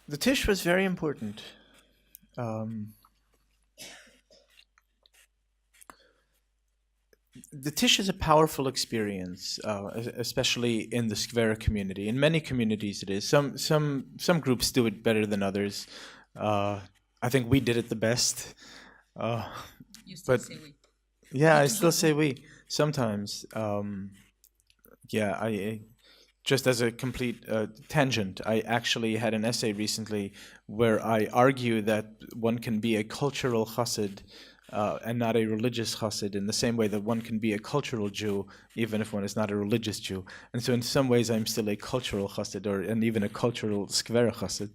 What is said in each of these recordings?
The Tisch was very important. The Tisch is a powerful experience, especially in the skver community. In many communities, it is. Some groups do it better than others. I think we did it the best. You still But say we. yeah, I still say we sometimes. Just as a complete tangent, I actually had an essay recently where I argue that one can be a cultural chassid and not a religious chassid in the same way that one can be a cultural Jew even if one is not a religious Jew. And so in some ways I'm still a cultural chassid and even a cultural skver chassid.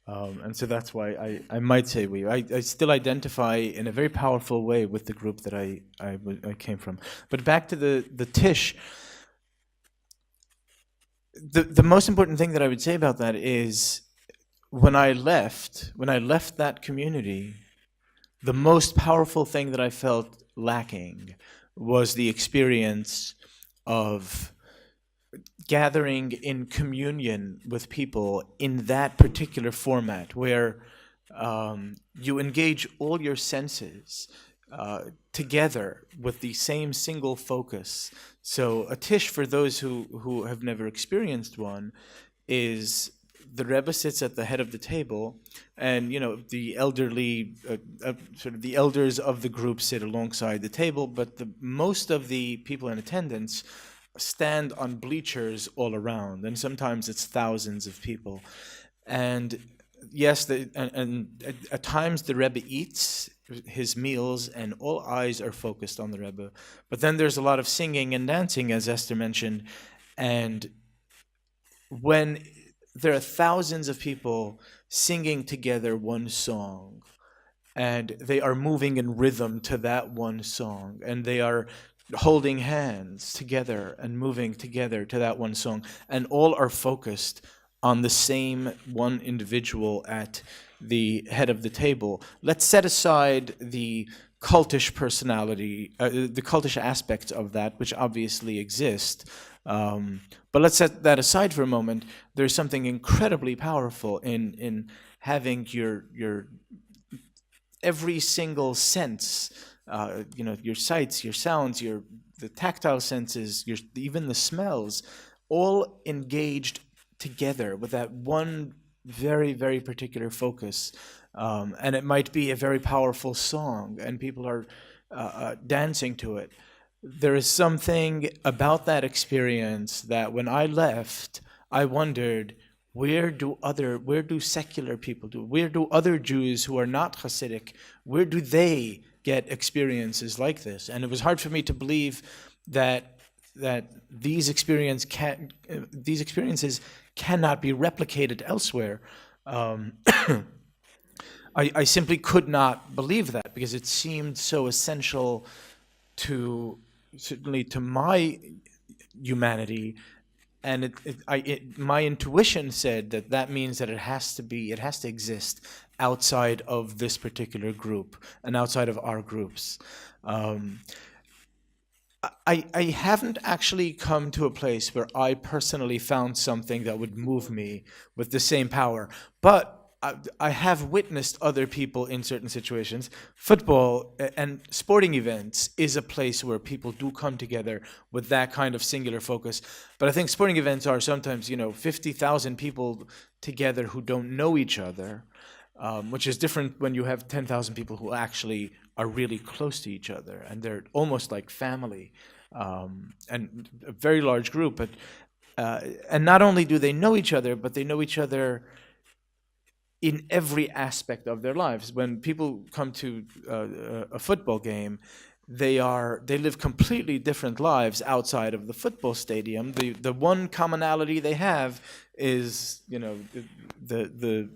And so that's why I might say we. I still identify in a very powerful way with the group that I came from. But back to the Tisch. The most important thing that I would say about that is when I left that community, the most powerful thing that I felt lacking was the experience of gathering in communion with people in that particular format where you engage all your senses together with the same single focus. So a Tisch, for those who have never experienced one, is the Rebbe sits at the head of the table, and the elderly, sort of the elders of the group sit alongside the table, but most of the people in attendance stand on bleachers all around, and sometimes it's thousands of people. And yes, and at times the Rebbe eats his meals and all eyes are focused on the Rebbe. But then there's a lot of singing and dancing, as Esther mentioned. And when there are thousands of people singing together one song, and they are moving in rhythm to that one song, and they are holding hands together and moving together to that one song, and all are focused on the same one individual at the head of the table. Let's set aside the cultish personality, the cultish aspects of that, which obviously exist. But let's set that aside for a moment. There's something incredibly powerful in having your every single sense, your sights, your sounds, the tactile senses, even the smells, all engaged together with that one very, very particular focus. And it might be a very powerful song, and people are dancing to it. There is something about that experience that when I left, I wondered, where do secular people do? Where do other Jews who are not Hasidic, where do they get experiences like this? And it was hard for me to believe that these experiences cannot be replicated elsewhere. I simply could not believe that because it seemed so essential certainly to my humanity, and my intuition said that means that it has to exist outside of this particular group and outside of our groups. I haven't actually come to a place where I personally found something that would move me with the same power, but I have witnessed other people in certain situations. Football and sporting events is a place where people do come together with that kind of singular focus. But I think sporting events are sometimes, 50,000 people together who don't know each other, which is different when you have 10,000 people who actually are really close to each other, and they're almost like family, and a very large group. But and not only do they know each other, but they know each other in every aspect of their lives. When people come to a football game, they live completely different lives outside of the football stadium. The one commonality they have is the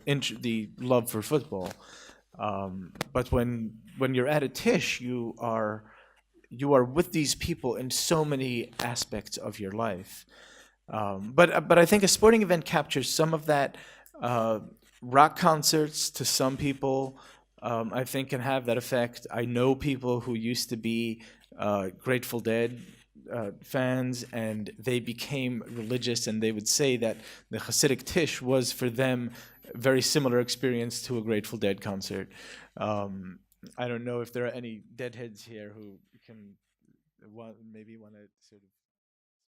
love for football. But when you're at a Tisch, you are with these people in so many aspects of your life. But I think a sporting event captures some of that. Rock concerts, to some people, I think can have that effect. I know people who used to be Grateful Dead fans, and they became religious, and they would say that the Hasidic Tisch was for them very similar experience to a Grateful Dead concert. I don't know if there are any Deadheads here who can maybe want to sort of